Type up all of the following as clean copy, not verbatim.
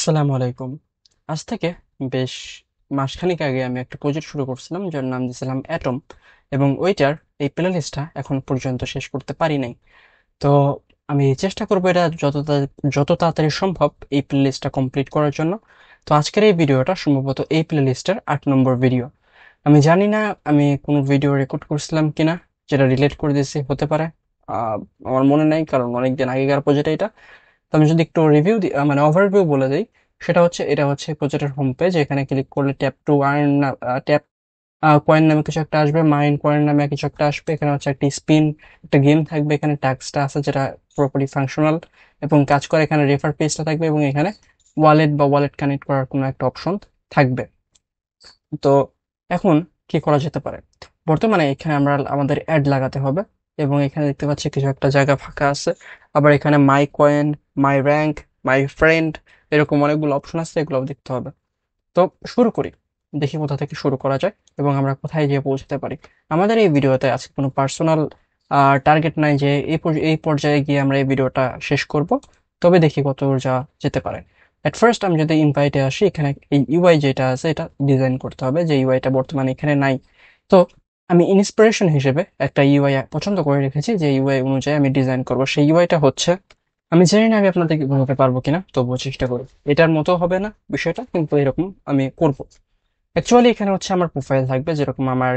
আসসালামু আলাইকুম। আজ থেকে বেশ মাসখানেক আগে আমি একটা প্রজেক্ট শুরু করছিলাম যার নাম দিয়েছিলাম অ্যাটম, এবং ওইটার এই প্লে লিস্টটা এখন পর্যন্ত শেষ করতে পারি নাই। তো আমি চেষ্টা করবো এটা যত তাড়াতাড়ি সম্ভব এই প্লে লিস্টটা কমপ্লিট করার জন্য। তো আজকের এই ভিডিওটা সম্ভবত এই প্লে লিস্টের 8 নম্বর ভিডিও। আমি জানি না আমি কোনো ভিডিও রেকর্ড করছিলাম কিনা যেটা রিলেট করে দিয়েছি, হতে পারে। আমার মনে নাই, কারণ অনেকদিন আগেকার প্রজেক্ট এটা। তো আমি যদি একটু রিভিউ দিই, মানে ওভারভিউ বলে দিই, সেটা হচ্ছে এটা হচ্ছে প্রজেক্টের হোম পেজ। এখানে ক্লিক করলে tap to earn, tap coin নামে কিছু একটা আসবে, মাইন কয়েন নামে কিছু একটা আসবে। এখানে হচ্ছে একটি স্পিন, একটা গেম থাকবে। এখানে ট্যাক্সটা আছে যেটা পুরোপুরি ফাংশনাল এবং কাজ করে। এখানে রেফার পেজটা থাকবে এবং এখানে ওয়ালেট কানেক্ট করার কোনো একটা অপশন থাকবে। তো এখন কি করা যেতে পারে? বর্তমানে এখানে আমরা আমাদের অ্যাড লাগাতে হবে, এবং এখানে দেখতে পাচ্ছি কিছু একটা জায়গা ফাঁকা আছে। আবার এখানে my coin, my rank, my friend, এরকম অনেকগুলো অপশন আছে, এগুলো দেখতে হবে। তো শুরু করি, দেখি কোথা থেকে শুরু করা যায় এবং আমরা কোথায় গিয়ে পৌঁছতে পারি। আমাদের এই ভিডিওতে আজকে কোনো পার্সোনাল টার্গেট নাই যে এই পর্যায়ে গিয়ে আমরা এই ভিডিওটা শেষ করব। তবে দেখি কত দূর যাওয়া যেতে পারে। এট ফার্স্ট আমি যদি ইনভাইটে আসি, এখানে এই ইউআই যেটা আছে এটা ডিজাইন করতে হবে, যে ইউআইটা বর্তমানে এখানে নাই। তো আমি ইন্সপিরেশন হিসেবে একটা ইউআই পছন্দ করে রেখেছি, যে ইউআই অনুযায়ী আমি ডিজাইন করব। সেই ইউআইটা হচ্ছে, আমি জানি না আমি আপনাদেরকে বোঝাতে পারবো কিনা, তবুও চেষ্টা করি। এটার মতো হবে না বিষয়টা, কিন্তু এরকম আমি করব। অ্যাকচুয়ালি এখানে হচ্ছে আমার প্রোফাইল থাকবে, যেরকম আমার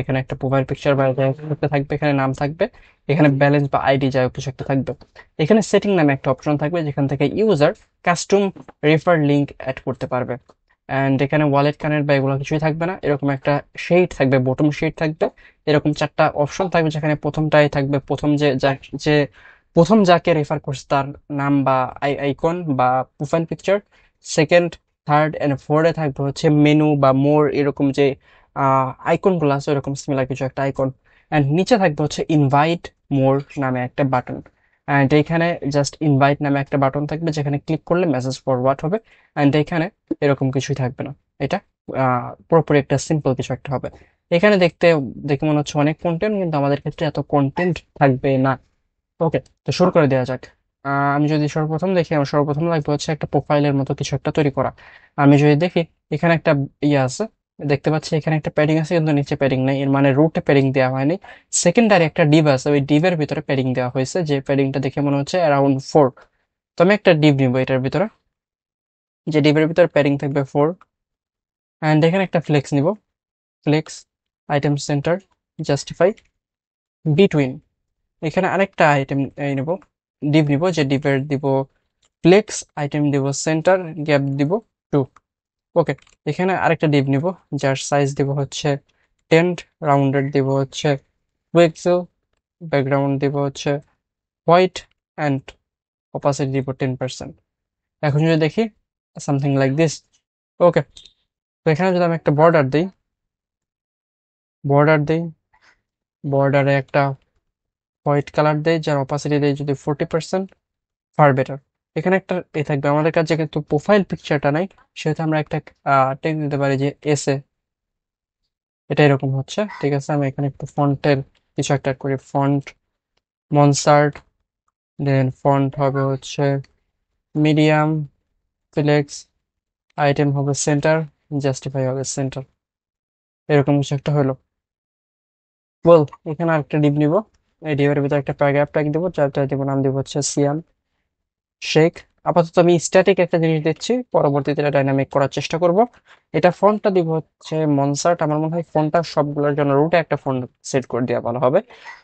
এখানে একটা প্রোফাইল পিকচার বা যাই হোক একটা থাকবে, এখানে নাম থাকবে, এখানে ব্যালেন্স বা আইডি যাই হোক কিছু একটা থাকবে। এখানে সেটিং নামে একটা অপশন থাকবে, যেখান থেকে user custom refer link add করতে পারবে। অ্যান্ড এখানে ওয়ালেট কানেক্ট বা এগুলো কিছুই থাকবে না, এরকম একটা শেড থাকবে, বটম শেড থাকবে। এরকম চারটা অপশন থাকবে, যেখানে প্রথমটাই থাকবে প্রথম যে প্রথম যাকে রেফার করছে তার নাম বা আইকন বা profile picture. Second, third and ফোর্থে থাকবে হচ্ছে মেনু বা মোর, এরকম যে আইকন গুলো আছে ওরকম সিমিলার কিছু একটা আইকন। অ্যান্ড নিচে থাকবে হচ্ছে ইনভাইট মোর নামে একটা বাটন। অ্যান্ড এখানে জাস্ট ইনভাইট নামে একটা বাটন থাকবে, যেখানে ক্লিক করলে মেসেজ ফরওয়ার্ড হবে। অ্যান্ড এখানে এরকম কিছুই থাকবে না। এটা পুরোপুরি একটা সিম্পল কিছু একটা হবে। এখানে দেখে মনে হচ্ছে অনেক কন্টেন্ট, কিন্তু আমাদের ক্ষেত্রে এত কন্টেন্ট থাকবে না। ওকে, তো শুরু করে দেওয়া যাক। আমি যদি সর্বপ্রথম দেখি, আমার সর্বপ্রথম লাগবে হচ্ছে একটা প্রোফাইলের মতো কিছু একটা তৈরি করা। আমি যদি দেখি, এখানে একটা ইয়ে আছে, দেখতে পাচ্ছি এখানে একটা প্যাডিং আছে, কিন্তু নিচে প্যাডিং নেই, এর মানে রুটে প্যাডিং দেওয়া হয়নি। সেকেন্ডারি একটা ডিভ আছে, ওই ডিভের ভিতরে প্যাডিং দেওয়া হয়েছে, যে প্যাডিংটা দেখে মনে হচ্ছে অ্যারাউন্ড 4। তো আমি একটা ডিভ নিব এটার ভিতরে, যে ডিভের ভিতরে প্যাডিং থাকবে 4। অ্যান্ড এখানে একটা ফ্লেক্স নিব, flex, item center, justify, between. এখানে আরেকটা আইটেম নিব, ডিভ নিব, যে ডিভের দিব ফ্লেক্স, আইটেম দিব সেন্টার, গ্যাপ দিব 2। ওকে, এখানে আরেকটা ডিভ নিব, যার সাইজ দিব হচ্ছে 10, রাউন্ডেড দিব হচ্ছে 2 পিক্সেল, ব্যাকগ্রাউন্ড দিব হচ্ছে হোয়াইট, অ্যান্ড অপাসিটি দিব 10%। এখন যদি দেখি সামথিং লাইক দিস। ওকে, তো এখানে যদি আমি একটা বর্ডার দিই, বর্ডারে একটা হোয়াইট কালার দেই, যার অপাসিটি দেই যদি 40%, ফার বেটার। এখানে একটা থাকবে, আমাদের কাছে কিন্তু প্রোফাইল পিকচারটা নাই, সেহেতু আমরা একটা টেক্সট দিতে পারি যে এসে। এটা এরকম হচ্ছে, ঠিক আছে। আমি এখানে একটু ফন্টের কিছু একটা করি, ফন্ট মনসার্ট, দেন ফন্ট হবে হচ্ছে মিডিয়াম, ফ্লেক্স, আইটেম হবে সেন্টার, জাস্টিফাই হবে সেন্টার। এরকম কিছু একটা হলো। বল, এখানে আরেকটা ডিপ নিব, এই ডিপের ভিতরে একটা প্যারাগ্রাফ ট্যাগ দিব, যার দিব নাম দিব হচ্ছে সিয়াম শেখ। আপাতত আমি স্ট্যাটিক একটা জিনিস দিচ্ছি, পরবর্তীতে এটা ডাইনামিক করার চেষ্টা করব। এটা ফন্টটা দিব হচ্ছে মনসার্ট। আমার মনে হয় ফন্টটা সবগুলোর জন্য রুটে একটা ফন্ট সেট করে দেওয়া ভালো হবে,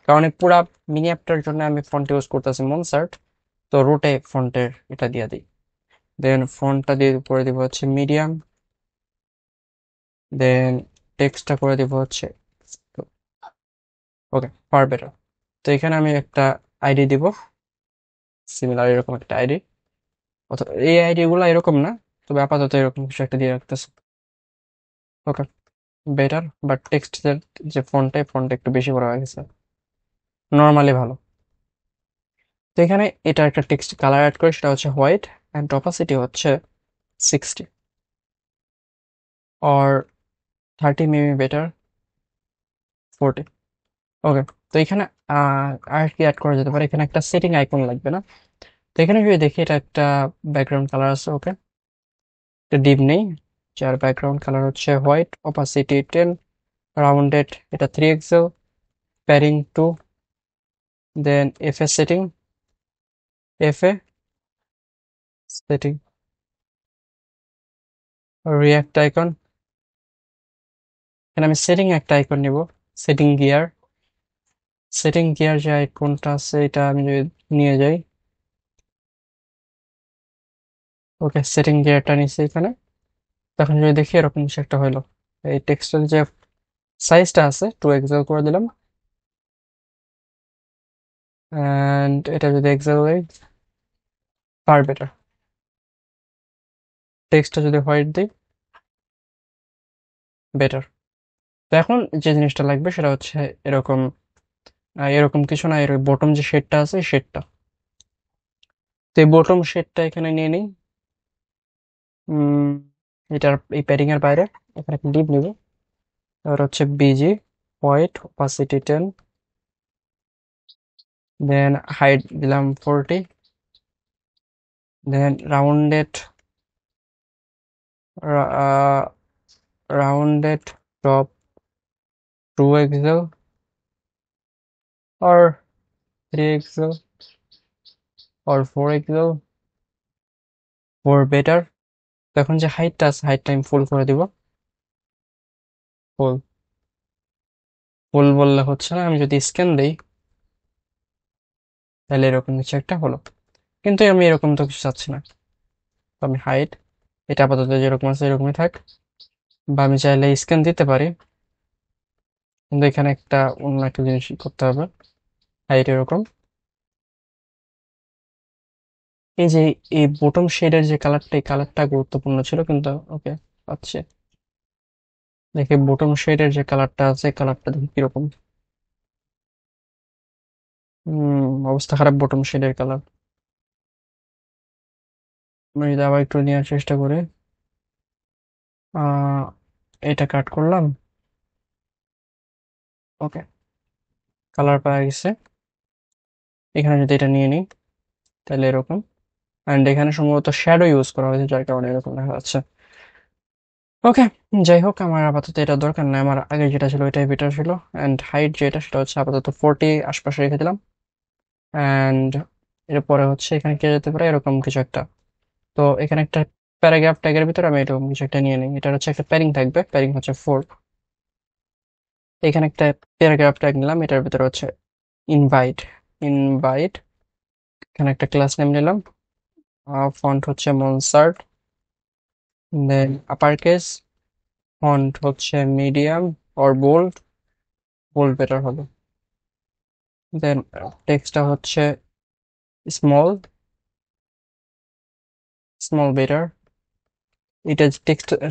কারণ এই পুরা মিনি অ্যাপটার জন্য আমি ফন্ট ইউজ করতেছি মনসার্ট। তো রুটে ফন্টের এটা দিয়ে দিই। দেন ফন্টটা দিয়ে করে দিব হচ্ছে মিডিয়াম, দেন টেক্সটটা করে দিব হচ্ছে, ওকে, ফার বেটার। তো এখানে আমি একটা আইডি দিব, সিমিলার এরকম একটা আইডি, অথবা এই আইডি গুলো এরকম না, তবে আপাতত এরকম কিছু একটা দিয়ে রাখতেছে। ওকে, বেটার, বাট টেক্সটের যে ফন্টটা একটু বেশি বড় হয়ে গেছে, নর্মালি ভালো। তো এখানে এটা একটা টেক্সট কালার অ্যাড করে, সেটা হচ্ছে হোয়াইট, অ্যান্ড অপাসিটি হচ্ছে 60 অর 30, মেবি বেটার 40। ওকে, তো এখানে আর কি অ্যাড করা যেতে পারে, এখানে একটা সেটিং আইকন লাগবে না? তো এখানে যদি দেখি, এটা একটা ব্যাকগ্রাউন্ড কালার আছে, ওকে। ডিপ নেই, যার ব্যাকগ্রাউন্ড কালার হচ্ছে হোয়াইট, অপাসিটি 10, রাউন্ডেড এটা 3 XL, padding 2, then F A setting, F A setting, react icon, এখানে আমি সেটিং একটা আইকন নিব, সেটিং গিয়ার, সেটিং গিয়ার যে আইকনটা আছে এটা আমি যদি নিয়ে যাই, ওকে সেটিং গিয়ারটা নিচ্ছি এখানে। তখন যদি দেখি এরকম কিছু একটা হইলো, এই টেক্সটের যে সাইজটা আছে 2 এক্সেল করে দিলাম, অ্যান্ড এটা যদি এক্সেল দেই ফার বেটার, টেক্সটটা যদি হোয়াইট দিই বেটার। তো এখন যে জিনিসটা লাগবে সেটা হচ্ছে এরকম, এরকম কিছু না, এর বটম যে শেডটা আছে শেডটা, তো এই বটম শেডটা এখানে নিয়ে নিই। উম, এটার এই প্যাডিং এর বাইরে এখানে একটা ডিপ নিব, আর হচ্ছে BG white opacity 10, then height দিলাম 40, then rounded top 2 XL or 3 XL or 4 XL for better. এখন যে হাইটটা আছে হাইটটা আমি ফুল করে দিব, ফুল, ফুল বললে হচ্ছে না, আমি যদি স্ক্যান দিই তাহলে এরকম কিছু একটা হলো, কিন্তু আমি এরকম তো কিছু চাচ্ছি না। তো আমি হাইট এটা আপাতত যেরকম আছে এরকমই থাক, বা আমি চাইলে স্ক্যান দিতে পারি, কিন্তু এখানে একটা অন্য একটা জিনিস করতে হবে, হাইট এরকম। এই যে এই বটম শেডের যে কালারটা, এই কালারটা গুরুত্বপূর্ণ ছিল, কিন্তু ওকে পাচ্ছে। দেখি বটম শেডের যে কালারটা আছে কালারটা দেখি কিরকম। অবস্থা খারাপ বটম শেডের কালার। আমি যদি আবার একটু নেওয়ার চেষ্টা করি, আহ এটা কাট করলাম, ওকে কালার পাওয়া গেছে। এখানে যদি এটা নিয়ে নিই তাহলে এরকম, অ্যান্ড এখানে সম্ভবত শ্যাডো ইউজ করা হয়েছে যার কারণে এরকম দেখা যাচ্ছে। ওকে, যাই হোক আমার আপাতত এটা দরকার নাই, আমার আগে যেটা ছিল এটাই বেটার ছিল। অ্যান্ড হাইট যেটা সেটা হচ্ছে আপাতত 40 আশপাশে রেখে দিলাম। অ্যান্ড এরপরে হচ্ছে এখানে কে যেতে পারে এরকম কিছু একটা। তো এখানে একটা প্যারাগ্রাফ ট্যাগের ভিতরে আমি এরকম কিছু একটা নিয়ে নিই, এটা হচ্ছে একটা প্যারিং থাকবে, প্যারিং হচ্ছে 4। এখানে একটা প্যারাগ্রাফ ট্যাগ নিলাম, এটার ভিতরে হচ্ছে ইনভাইট, ইনভাইট, এখানে একটা ক্লাস নেম নিলাম, ফন্ট হচ্ছে Montserrat, then upper case, font হচ্ছে medium or bold, bold better হবে, দেন টেক্সটটা হচ্ছে স্মল, স্মল বেটার। এটা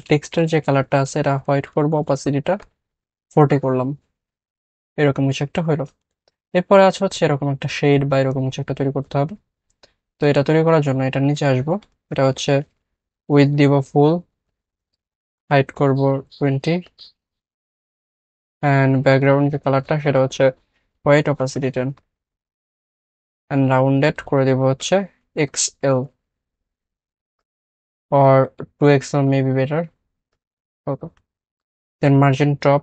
টেক্সটের যে কালারটা আছে এটা হোয়াইট করবো, অপাসিটিটা 40 করলাম, এরকম কিছু একটা হইলো। এরপরে আছে হচ্ছে এরকম একটা শেড বা এরকম কিছু একটা তৈরি করতে হবে। তো এটা তৈরি করার জন্য এটার নিচে আসবো, এটা হচ্ছে উইথ দিব ফুল, হাইট করব 20, অ্যান্ড ব্যাকগ্রাউন্ড যে কালারটা সেটা হচ্ছে হোয়াইট অপাসিটি 10, অ্যান্ড রাউন্ডেড করে দিব হচ্ছে XL or 2 XL maybe better. Okay, then margin top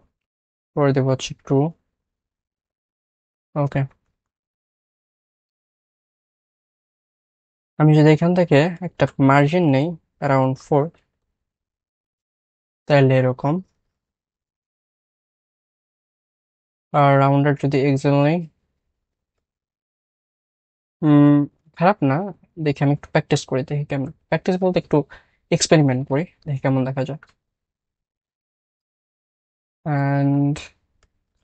করে দেবো হচ্ছে 2। ওকে, আমি যদি এখান থেকে একটা মার্জিন নেই অ্যারাউন্ড 4, তাহলে এরকম, আর রাউন্ডেড যদি এক্সেল নেই, উম, খারাপ না। দেখি আমি একটু প্র্যাকটিস করি, দেখি কেমন, প্র্যাকটিস বলতে একটু এক্সপেরিমেন্ট করি, দেখি কেমন দেখা যায়। অ্যান্ড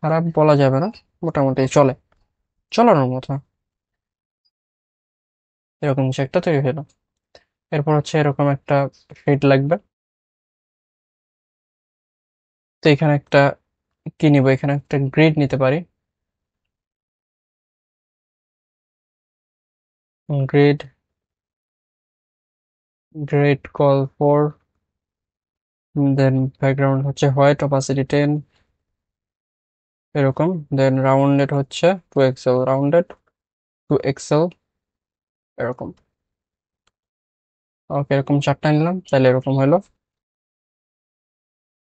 খারাপ বলা যাবে না, মোটামুটি চলে, চলানোর মতো, এরকম কিছু একটা তৈরি হলো। এরপর হচ্ছে এরকম একটা শেড লাগবে। তো এখানে একটা কি নিব, এখানে একটা গ্রিড নিতে পারি, grid, grid col four, then background হচ্ছে হোয়াইট অপাসিটি 10, এরকম, দেন রাউন্ডেড হচ্ছে 2 এক্সেল, রাউন্ডেড 2 এক্সেল, এরকম। ওকে, এরকম চারটা নিলাম তাহলে এরকম হলো।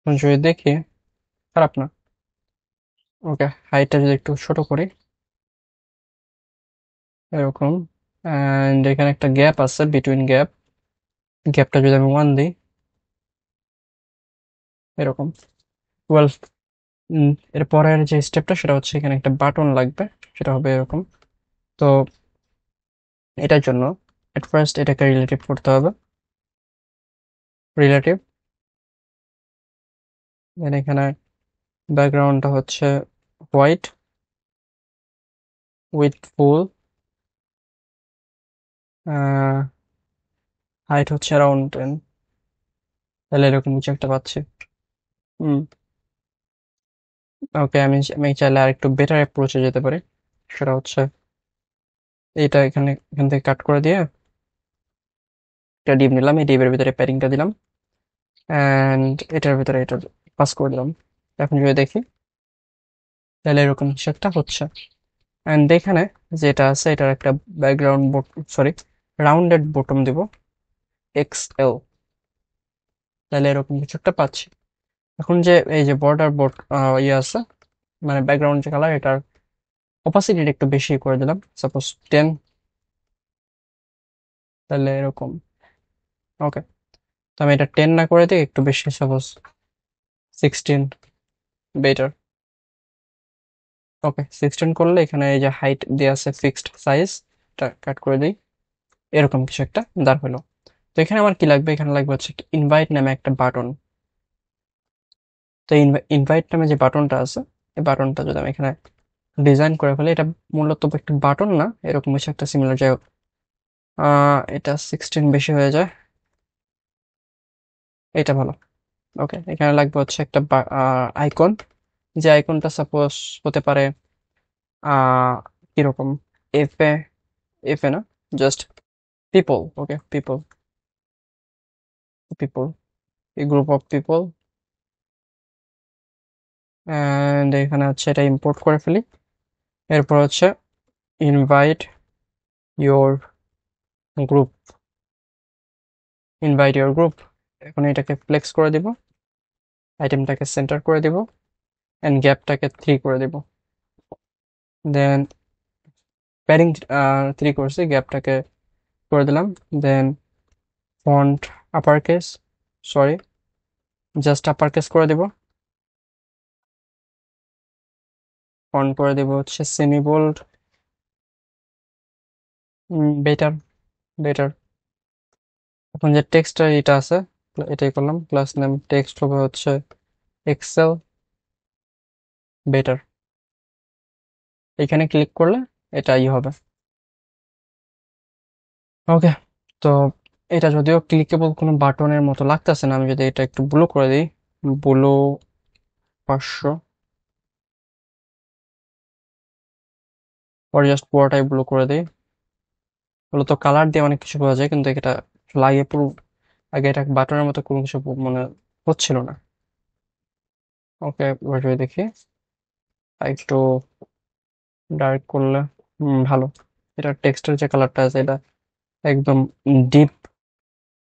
এখন যদি দেখি, খারাপ না। ওকে, হাইটটা যদি একটু ছোট করি, এরকম। অ্যান্ড এখানে একটা গ্যাপ আছে, বিটুইন গ্যাপ, গ্যাপটা যদি আমি 1 দিই, এরকম। ওয়েল, এর পরের যে স্টেপটা সেটা হচ্ছে এখানে একটা বাটন লাগবে, সেটা হবে এরকম। তো এটার জন্য এট ফার্স্ট এটাকে রিলেটিভ করতে হবে, রিলেটিভ। দেন এখানে ব্যাকগ্রাউন্ডটা হচ্ছে হোয়াইট উইথ ফুল, হাইট হচ্ছে অ্যারাউন্ড 10। তাহলে এরকম কিছু একটা পাচ্ছি। হুম। ওকে, আমি আমি চাইলে আর একটু বেটার অ্যাপ্রোচে যেতে পারি। সেটা হচ্ছে এটা এখান থেকে কাট করে দিয়ে একটা ডিপ নিলাম, এই ডিপের ভিতরে প্যাডিংটা দিলাম, অ্যান্ড এটার ভিতরে এটা পাস করে দিলাম। এখন যদি দেখি, তাহলে এরকম কিছু একটা হচ্ছে। অ্যান্ড এখানে যেটা আছে এটার একটা ব্যাকগ্রাউন্ড, সরি, রাউন্ডেড বটম দিব, XL। তাহলে এরকম কিছু একটা পাচ্ছি। এখন যে এই যে বর্ডার ইয়ে আছে, মানে ব্যাকগ্রাউন্ড যে কালার, এটার অপাসিটিটা একটু বেশি করে দিলাম, সাপোজ 10। তাহলে এরকম। ওকে, তো আমি এটা 10 না করে দিই, একটু বেশি, সাপোজ 16, বেটার। ওকে, 16 করলে এখানে এই যে হাইট দেওয়া আছে ফিক্সড সাইজ, এটা কাট করে দিই, এরকম কিছু একটা দাঁড় হলো। তো এখানে আমার কি লাগবে, এখানে লাগবে হচ্ছে ইনভাইট নামে একটা বাটন। তো ইনভাইট নামে যে বাটনটা আছে, এই বাটনটা যদি আমি এখানে ডিজাইন করে ফেলি, এটা মূলত একটা বাটন না, এরকম কিছু একটা সিমিলার, যাই হোক। এটা 16 বেশি হয়ে যায়, এটা ভালো। ওকে, এখানে লাগবে হচ্ছে একটা আইকন, যে আইকনটা সাপোজ হতে পারে আহ কিরকম, এফ এ, এফ এ না, জাস্ট পিপল। ওকে, পিপল, পিপল, এই গ্রুপ অফ পিপল। অ্যান্ড এখানে হচ্ছে এটা ইম্পোর্ট করে ফেলি। এরপর হচ্ছে invite your group, invite your group. এখন এটাকে ফ্লেক্স করে দিব, আইটেমটাকে সেন্টার করে দিব, অ্যান্ড গ্যাপটাকে 3 করে দিব। দেন প্যাডিং 3 করছি, গ্যাপটাকে করে দিলাম। Then font upper case, sorry, just upper case করে দিব। ফন্ট করে দিব হচ্ছে সেমি বোল্ড, বেটার, বেটার। এখন যে টেক্সটটা এটা আছে, এটাই করলাম, ক্লাস নেম টেক্সট হবে হচ্ছে এক্সেল, বেটার। এখানে ক্লিক করলে এটা হবে। ওকে, তো এটা যদিও ক্লিকেবল কোনো বাটনের মতো লাগতেছে না, আমি যদি এটা একটু ব্লু করে দিই, ব্লু 500, পরে জাস্ট পুরোটাই ব্লু করে দিই। মূলত কালার দিয়ে অনেক কিছু পাওয়া যায়, কিন্তু এটা লাগে পুরো, আগে এটা বাটনের মতো কোনো কিছু মনে হচ্ছিল না। ওকে, এবার যদি দেখি, আর একটু ডার্ক করলে ভালো। এটা টেক্সটের যে কালারটা আছে এটা একদম ডিপ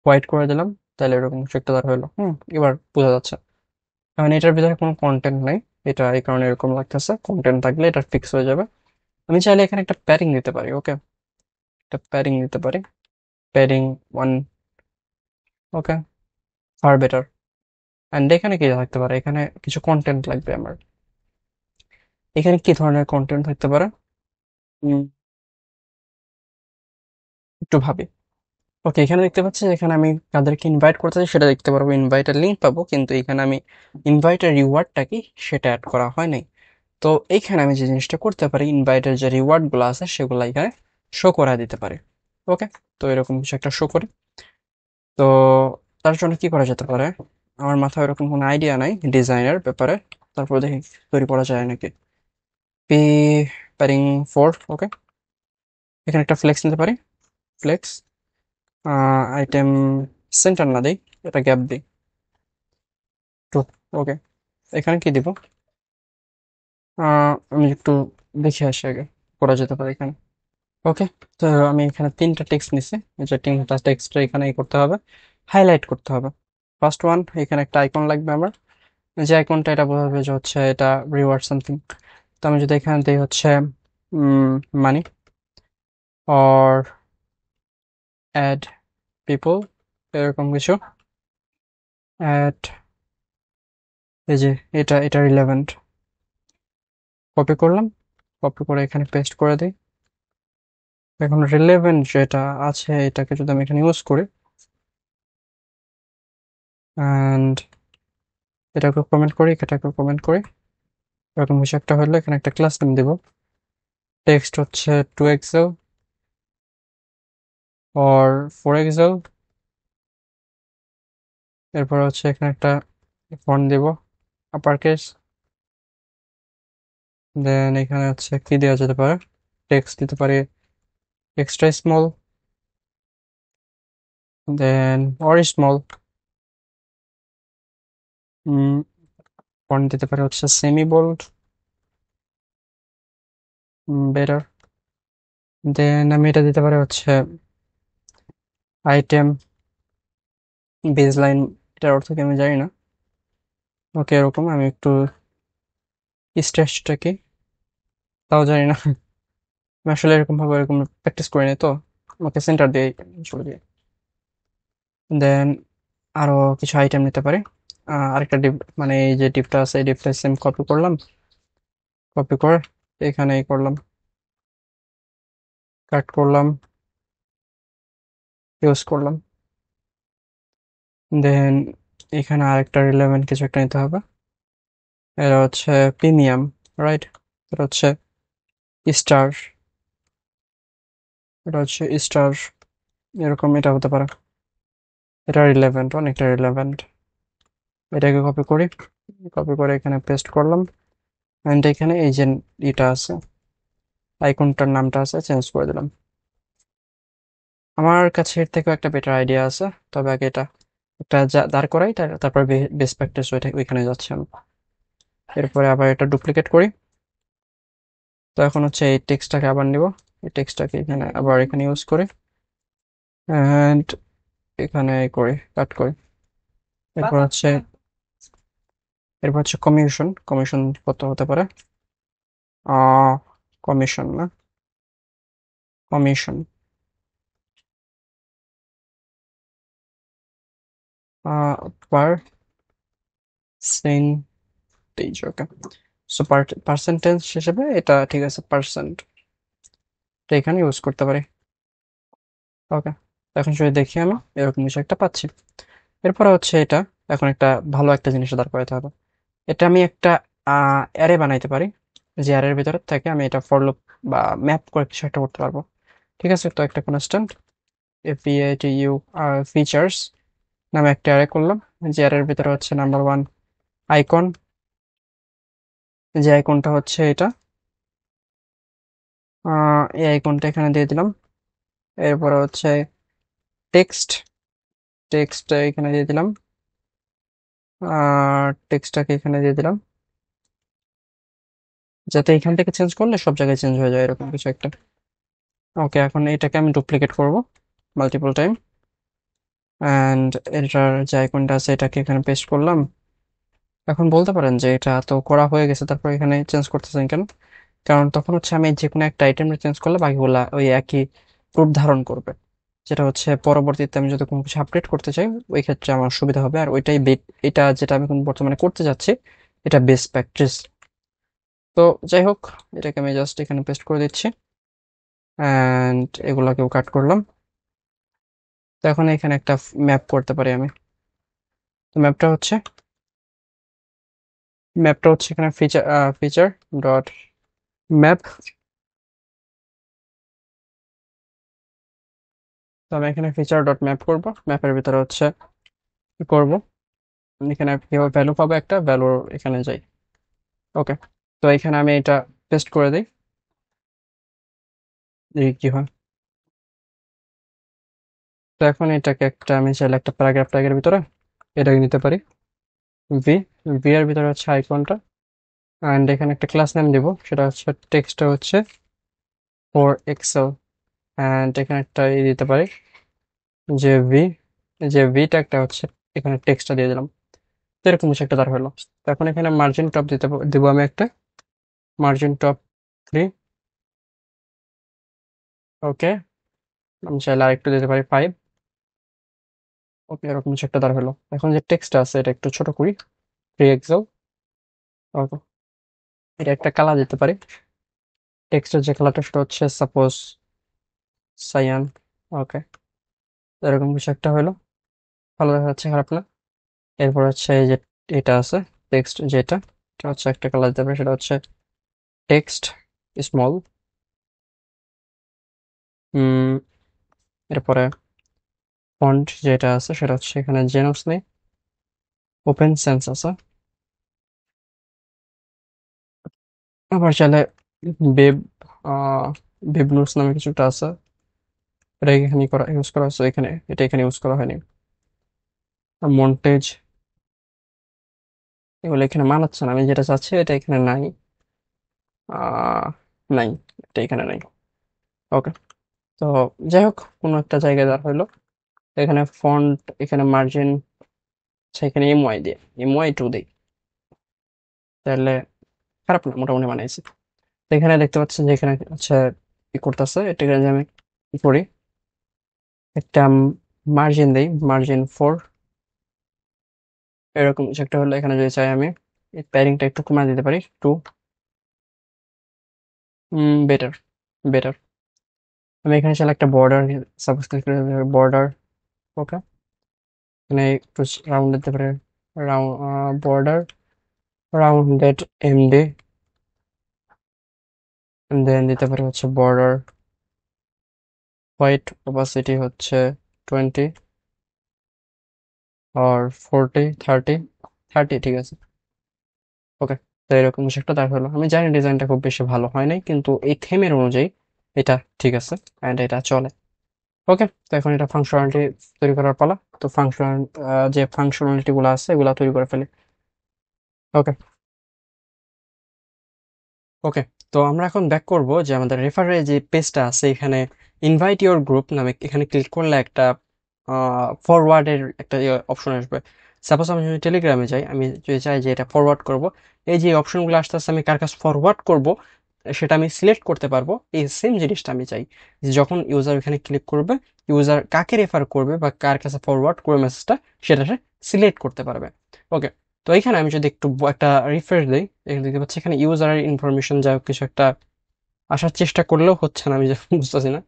হোয়াইট করে দিলাম, তাহলে এরকম কিছু একটা দাঁড় হলো। এবার বোঝা যাচ্ছে। কারণ এটার ভিতরে কোনো কন্টেন্ট নাই, এটা এই কারণে এরকম লাগতেছে। কন্টেন্ট থাকলে এটা ফিক্স হয়ে যাবে। আমি চাইলে এখানে একটা প্যাডিং দিতে পারি। ওকে, একটা প্যাডিং দিতে পারি, padding 1। Okay, far better. And এখানে কি থাকতে পারে, এখানে কিছু কন্টেন্ট লাগবে আমার। এখানে কি ধরনের কন্টেন্ট থাকতে পারে, উম, একটু ভাবি। ওকে, এখানে দেখতে পাচ্ছি, এখানে আমি কাদেরকে ইনভাইট করতে চাই সেটা দেখতে পারবো, ইনভাইটের লিঙ্ক পাবো, কিন্তু এখানে আমি ইনভাইটের রিওয়ার্ডটা কি সেটা অ্যাড করা হয় নাই। তো এইখানে আমি যে জিনিসটা করতে পারি, ইনভাইটের যে রিওয়ার্ড গুলো আছে সেগুলো এখানে শো করা দিতে পারে। ওকে, তো এরকম কিছু একটা শো করি। তো তার জন্য কি করা যেতে পারে, আমার মাথায় এরকম কোনো আইডিয়া নাই ডিজাইনের ব্যাপারে। তারপর দেখি তৈরি করা যায় নাকি। P pairing 4। ওকে, এখানে একটা ফ্লেক্স নিতে পারি, ফ্লেক্স, আইটেম সেন্টার না দিই, এটা গ্যাপ দিই টু। ওকে, এখানে কি দিব, আমি একটু দেখে আসি আগে, করা যেতে পারে এখানে। ওকে, তো আমি এখানে 3টা টেক্সট নিছি, এই যে 3টা টেক্সট এখানে করতে হবে, হাইলাইট করতে হবে। ফার্স্ট ওয়ান, এখানে একটা আইকন লাগবে আমার, যে আইকনটা এটা বোঝাবে যে হচ্ছে এটা রিওয়ার্ড সামথিং। তো আমি যদি এখানে দিই হচ্ছে মানি অর অ্যাড পিপল, এরকম কিছু অ্যাড, এই যে এটা রিলেভেন্ট, কপি করলাম, কপি করে এখানে পেস্ট করে দিই। এখন রিলেভেন্ট যেটা আছে এটাকে যদি আমি এখানে ইউজ করি অ্যান্ড এটাকে কমেন্ট করি, এটাকে কমেন্ট করি, এরকম কিছু একটা হলো, এখানে একটা ক্লাস নেম দিব, টেক্সট হচ্ছে 2xl অর 4xl, এরপর হচ্ছে এখানে একটা ফন্ট দিব আপার কেস, দেন এখানে হচ্ছে কি দেওয়া যেতে পারে, টেক্সট দিতে পারি extra small, than or small, font দিতে পারি হচ্ছে সেমি বোল্ড, বেটার। দেন আমি এটা দিতে পারি হচ্ছে আইটেম বেজ লাইন, এটার অর্থ কি আমি জানি না। ওকে, এরকম আমি একটু স্ট্রেচটা কি তাও জানি না। আমি আসলে এরকম ভাবে এরকম প্র্যাকটিস করিনি তো, আমাকে সেন্টার দিয়ে চলে যায়। দেন আরো কিছু আইটেম নিতে পারি, আরেকটা ডিপ, মানে এই যে ডিপটা আছে এই ডিপটা সেম কপি করলাম, কপি করে এখানে এই করলাম, কাট করলাম, ইউজ করলাম। দেন এখানে আরেকটা রিলেভেন্ট কিছু একটা নিতে হবে, এটা হচ্ছে প্রিমিয়াম, রাইট, এটা হচ্ছে স্টার, এটা হচ্ছে স্টার, এরকম এটা হতে পারে, এটা রিলেভেন্ট, অনেকটা রিলেভেন্ট। এটাকে কপি করি, কপি করে এখানে পেস্ট করলাম, অ্যান্ড এখানে এই যে এটা আছে আইকনটার নামটা আছে চেঞ্জ করে দিলাম। আমার কাছে এর থেকেও একটা বেটার আইডিয়া আছে, তবে আগে এটা একটা দাঁড় করাই, তারপর বেস্ট প্র্যাকটিস ওইখানে যাচ্ছে আমি। এরপরে আবার এটা ডুপ্লিকেট করি। তো এখন হচ্ছে এই টেক্সটটাকে আবার নিব, এই টেক্সটটাকে এখানে আবার এখানে ইউজ করি অ্যান্ড এখানে করি কাট করি। এরপর হচ্ছে কমিশন, কমিশন কত হতে পারে, কমিশন না, কমিশন পার সেন্টেজ, ওকে। সো পার্সেন্টেজ হিসেবে এটা ঠিক আছে, পার্সেন্ট এখানে ইউজ করতে পারি। ওকে, এখন যদি দেখি আমি এরকম কিছু একটা পাচ্ছি। এরপরে হচ্ছে এটা, এখন একটা ভালো একটা জিনিস দাঁড় করাতে হবে। এটা আমি একটা অ্যারে বানাইতে পারি, যে অ্যারের ভিতরে থেকে আমি এটা ফর লুপ বা ম্যাপ করে কিছু একটা করতে পারবো। ঠিক আছে, তো একটা কনস্ট্যান্ট এফ-ই-এ-টি-ইউ ফিচার্স নামে একটা অ্যারে করলাম, যে অ্যারের ভিতরে হচ্ছে নাম্বার ওয়ান আইকন, যে আইকনটা হচ্ছে এটা, এই আইকনটা এখানে দিয়ে দিলাম। এরপরে হচ্ছে টেক্সট, টেক্সট এখানে দিয়ে দিলাম, টেক্সটটাকে এখানে দিয়ে দিলাম, যাতে এখান থেকে চেঞ্জ করলে সব জায়গায় চেঞ্জ হয়ে যায় এরকম কিছু একটা। ওকে, এখন এটাকে আমি ডুপ্লিকেট করব মাল্টিপল টাইম, অ্যান্ড এটার যে আইকনটা আছে এটাকে এখানে পেস্ট করলাম। এখন বলতে পারেন যে এটা তো করা হয়ে গেছে, তারপর এখানে চেঞ্জ করতেছেন কেন? কারণ তখন হচ্ছে আমি যে কোনো একটা আইটেম চেঞ্জ করলে বাকিগুলা ওই একই রূপ ধারণ করবে, যেটা হচ্ছে পরবর্তীতে আমি যদি কোনো কিছু আপডেট করতে চাই ওই ক্ষেত্রে আমার সুবিধা হবে। আর ওইটাই এটা যেটা আমি এখন বর্তমানে করতে যাচ্ছি, এটা বেস্ট প্র্যাকটিস। তো যাই হোক, এটাকে আমি জাস্ট এখানে পেস্ট করে দিচ্ছি অ্যান্ড এগুলাকেও কাট করলাম। তো এখন এখানে একটা ম্যাপ করতে পারি আমি। তো ম্যাপটা হচ্ছে এখানে ফিচার ডট ম্যাপ। তো আমি এখানে ফিচার ডট ম্যাপ করবো, ম্যাপের ভিতরে হচ্ছে কি করবো, এখানে কিভাবে ভ্যালু পাবো, একটা ভ্যালু এখানে যাই। ওকে, তো এখানে আমি এটা পেস্ট করে দিই, দেখি কি হয়। তো এখন এটাকে একটা আমি চাইলে একটা প্যারাগ্রাফ ট্যাগের ভিতরে এটাকে নিতে পারি, ভি, ভি এর ভিতরে হচ্ছে আইকনটা, অ্যান্ড এখানে একটা ক্লাস নেম দিব, সেটা হচ্ছে টেক্সটটা হচ্ছে ফর এক্সেল, অ্যান্ড এখানে একটা দিতে পারি যে ভি, যে ভি ট্যাগটা হচ্ছে এখানে টেক্সটটা দিয়ে দিলাম। তো এরকম কিছু একটা দাঁড় হলো। তো এখন এখানে মার্জিন টপ দেবো আমি একটা মার্জিন টপ 3। ওকে, আমি চাইলে আরেকটু দিতে পারি 5। ওকে, এরকম কিছু একটা দাঁড় হলো। এখন যে টেক্সটটা আছে এটা একটু ছোট করি, 3 এক্সেল। ওকে, এটা একটা কালার দিতে পারি। টেক্সটের যে কালারটা সেটা হচ্ছে সাপোজ সায়ান। ওকে, এরকম কিছু একটা হলো, ভালো দেখা যাচ্ছে, খারাপ না। এরপর হচ্ছে এই যে এটা আছে টেক্সট যেটা, এটা হচ্ছে একটা কালার দিতে পারি, সেটা হচ্ছে টেক্সট স্মল। এরপরে ফন্ট যেটা আছে সেটা হচ্ছে এখানে জেনোস নেই, ওপেন সেন্স আছে। আবার চাইলে বেব বেব নোটস নামে কিছুটা আছে, এটা এখানে করা ইউজ করা হচ্ছে, এখানে এটা এখানে ইউজ করা হয়নি। মন্টেজ, এগুলো এখানে মানাচ্ছে না, আমি যেটা চাচ্ছি এটা এখানে নাই। আহ নাই, এটা এখানে নাই। ওকে, তো যাই হোক, কোনো একটা জায়গায় দাঁড় হইলো। এখানে ফন্ট, এখানে মার্জিন, এখানে এমওয়াই দিয়ে এমওয়াই 2 দিই, তাহলে খারাপ না, মোটামুটি মানাইছে। তো এখানে দেখতে পাচ্ছেন যে এখানে হচ্ছে কি করতেছে, এটাকে যে আমি কি করি, একটা মার্জিন দেই, মার্জিন 4। এরকম কিছু একটা হলো। এখানে যদি চাই আমি এই প্যারিংটা একটু কমিয়ে দিতে পারি, 2। Better, better. আমি এখানে চাইলে একটা বর্ডার সাবস্ক্রাইব করে বর্ডার। ওকে, এখানে একটু রাউন্ড দিতে পারে, রাউন্ড বর্ডার রাউন্ডেড এমডি, দেন দিতে পারে হচ্ছে বর্ডার হোয়াইট অপাসিটি হচ্ছে 20 আর 40, 30, ঠিক আছে। ওকে, তো এরকম কিছু একটা দেখা হলো। আমি জানি ডিজাইনটা খুব বেশি ভালো হয় নাই, কিন্তু এই থেমের অনুযায়ী এটা ঠিক আছে অ্যান্ড এটা চলে। ওকে, তো এখন এটা ফাংশনালিটি তৈরি করার পালা। তো যে ফাংশনালিটি গুলো আছে এগুলা তৈরি করে ফেলি। ওকে, ওকে, তো আমরা এখন ব্যাক করব যে আমাদের রেফারে যে পেজটা আছে, এখানে ইনভাইট ইওর গ্রুপ নামে এখানে ক্লিক করলে একটা ফরওয়ার্ডের একটা অপশন আসবে। সাপোজ আমি যদি টেলিগ্রামে যাই, আমি যদি চাই যে এটা ফরওয়ার্ড করব, এই যে অপশনগুলো আসতে আসতে আমি কার কাছে ফরওয়ার্ড করব সেটা আমি সিলেক্ট করতে পারবো। এই সেম জিনিসটা আমি চাই যে যখন ইউজার এখানে ক্লিক করবে, ইউজার কাকে রেফার করবে বা কার কাছে ফরওয়ার্ড করবে মেসেজটা, সেটা সে সিলেক্ট করতে পারবে। ওকে, তো এখানে আমি যদি একটু একটা রিফ্রেশ দিই, এখানে দেখতে পাচ্ছি এখানে ইউজারের ইনফরমেশন যা হোক কিছু একটা আসার চেষ্টা করলেও হচ্ছে না, আমি যে বুঝতেছি না।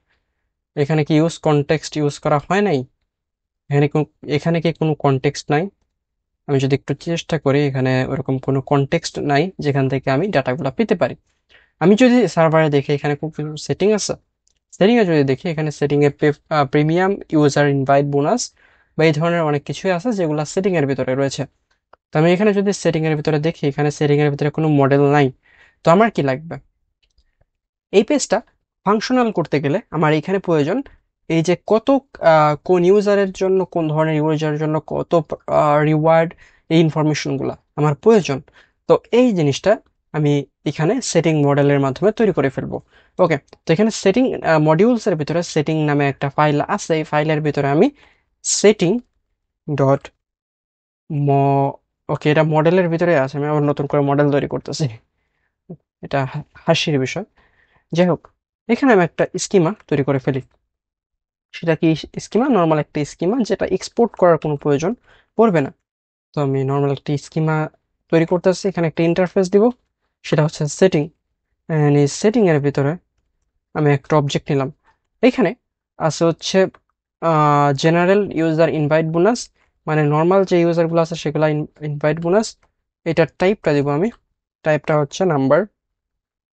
এখানে কি কনটেক্সট ইউজ করা হয় নাই? এখানে কি কোনো কনটেক্সট নাই? আমি যদি একটু চেষ্টা করি, এখানে ওরকম কোনো কনটেক্সট নাই যেখান থেকে আমি ডাটাগুলো পেতে পারি। আমি যদি সার্ভারে দেখি এখানে খুব কিছু সেটিং আছে, সেটিংয়ে যদি দেখি এখানে সেটিংয়ে প্রিমিয়াম ইউজার ইনভাইট বোনাস বা এই ধরনের অনেক কিছুই আছে যেগুলো সেটিংয়ের ভিতরে রয়েছে। তো আমি এখানে যদি সেটিংয়ের ভিতরে দেখি, এখানে সেটিংয়ের ভিতরে কোনো মডেল নাই। তো আমার কি লাগবে, এই পেজটা ফাংশনাল করতে গেলে আমার এখানে প্রয়োজন এই যে কত কোন ইউজারের জন্য, কোন ধরনের ইউজারের জন্য কত রিওয়ার্ড, এই ইনফরমেশনগুলো আমার প্রয়োজন। তো এই জিনিসটা আমি এখানে সেটিং মডেলের মাধ্যমে তৈরি করে ফেলবো। ওকে, তো এখানে সেটিং মডিউলসের ভিতরে সেটিং নামে একটা ফাইল আছে, এই ফাইলের ভিতরে আমি সেটিং ডট ম ওকে, এটা মডেলের ভিতরে আছে, আমি আবার নতুন করে মডেল তৈরি করতেছি, এটা হাসির বিষয়। যাই হোক, এখানে আমি একটা স্কিমা তৈরি করে ফেলি। সেটা কি স্কিমা, নর্মাল একটা স্কিমা যেটা এক্সপোর্ট করার কোনো প্রয়োজন পড়বে না। তো আমি নর্মাল একটা স্কিমা তৈরি করতেছি, এখানে একটা ইন্টারফেস দিব, সেটা হচ্ছে সেটিং। এই সেটিং এর ভিতরে আমি একটা অবজেক্ট নিলাম। এখানে আছে হচ্ছে জেনারেল ইউজার ইনভাইট বোনাস, মানে নর্মাল যে ইউজারগুলো আছে সেগুলো ইনভাইট বোনাস। এটার টাইপটা দিব আমি, টাইপটা হচ্ছে নাম্বার,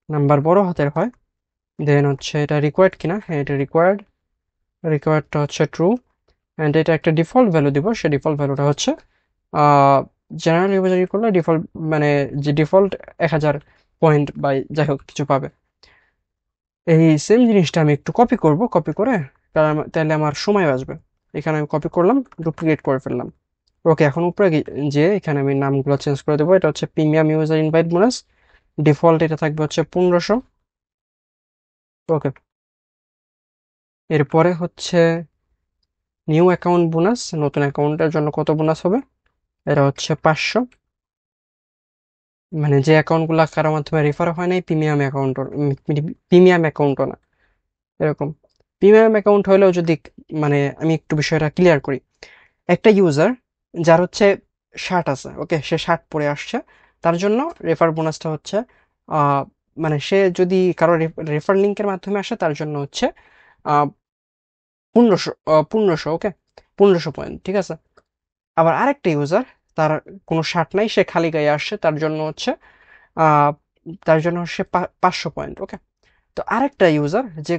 নাম্বার বড় হাতের হয়। দেন হচ্ছে এটা রিকোয়ার্ড কিনা, হ্যাঁ এটা রিকোয়ার্ড, রিকোয়ার্ডটা হচ্ছে ট্রু। অ্যান্ড এটা একটা ডিফল্ট ভ্যালু দিব, সেই ডিফল্ট ভ্যালুটা হচ্ছে জেনারেল ইউজার করলে ডিফল্ট, মানে যে ডিফল্ট 1000 পয়েন্ট বা যাই হোক কিছু পাবে। এই সেম জিনিসটা আমি একটু কপি করব, কপি করে তাহলে আমার সময় বাঁচবে। এখানে আমি কপি করলাম, ডুপ্লিকেট করে ফেললাম। ওকে, এখন উপরে যে এখানে আমি নামগুলো চেঞ্জ করে দেবো, এটা হচ্ছে premium user invite bonus, default এটা থাকবে হচ্ছে 1500। ওকে, এরপরে হচ্ছে নিউ অ্যাকাউন্ট বোনাস, নতুন অ্যাকাউন্টের জন্য কত বোনাস হবে, এটা হচ্ছে 500, মানে যে অ্যাকাউন্টগুলো কারোর মাধ্যমে রেফার হয় নাই প্রিমিয়াম অ্যাকাউন্টও না, এরকম। প্রিমিয়াম অ্যাকাউন্ট হলেও যদি, মানে আমি একটু বিষয়টা ক্লিয়ার করি। একটা ইউজার যার হচ্ছে শার্ট আছে, ওকে, সে শার্ট পরে আসছে, তার জন্য রেফার বোনাসটা হচ্ছে আহ, মানে সে যদি কারো রেফার লিঙ্কের মাধ্যমে আসে তার জন্য হচ্ছে 1500, 1500, ওকে, 1500 পয়েন্ট, ঠিক আছে। আবার আরেকটা ইউজার, তার কোনো শার্ট নাই, সে খালি গায়ে আসছে, আহ, তার জন্য হচ্ছে 500 পয়েন্ট, ওকে। তো আরেকটা ইউজার যে